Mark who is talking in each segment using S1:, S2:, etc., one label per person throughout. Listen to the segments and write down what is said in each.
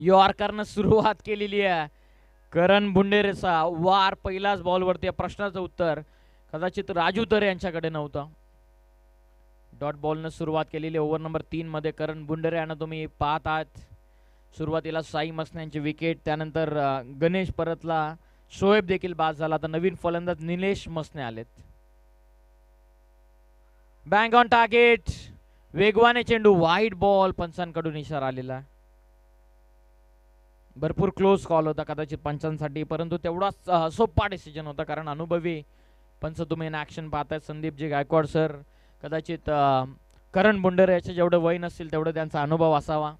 S1: यॉर्करनं सुरुवात केलेली आहे. करण बुंडेरेचा वार पहिलाच बॉलवरती. प्रश्नाचं उत्तर कदाचित राजू तरे यांच्याकडे नव्हतं. डॉट बॉलनं सुरुवात केलेली ओव्हर नंबर 3 मध्ये करण बुंडेरे यांना तुम्ही पाहत आहात. सुरुवातीला साई मसन्यांची विकेट, त्यानंतर गणेश परतला, शोएब देखील बाद झाला. तर नवीन फलंदाज निलेश मसने आलेत. बँग ऑन टार्गेट, वेगवाने चेंडू, वाईड बॉल. पंचांकडून इशारा आलेला. भरपूर क्लोज कॉल होता कदाचित पंचांसाठी, परंतु तेवढाच सोपा डिसिजन होता कारण अनुभवी पंच तुम्ही इन ऍक्शन पाहताय. संदीपजी गायकवाड सर, कदाचित करण बुंडेरे याचे जेवढं वय नसतील तेवढं त्यांचा अनुभव असावा.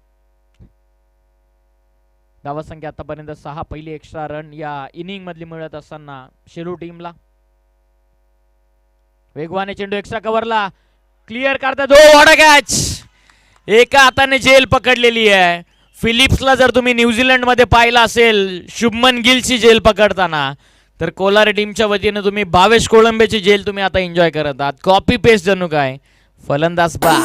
S1: धावसंख्या आतापर्यंत 6, पहिली एक्स्ट्रा रन या इनिंग मधली मिळत असताना शेलू टीमला. वेगवाने चेंडू एक्स्ट्रा कव्हरला, क्लिअर करतात. What a catch. एका हाताने जेल पकडलेली आहे. फिलिप्सला जर तुम्ही न्यूझीलंड मध्ये पाहिलं असेल शुभमन गिलची जेल पकडताना, तर कोलार टीमच्या वतीने तुम्ही भावेश कोळंबेची जेल तुम्ही आता एन्जॉय करत आहात. कॉपी पेस्ट जणू काय. फलंदाज बा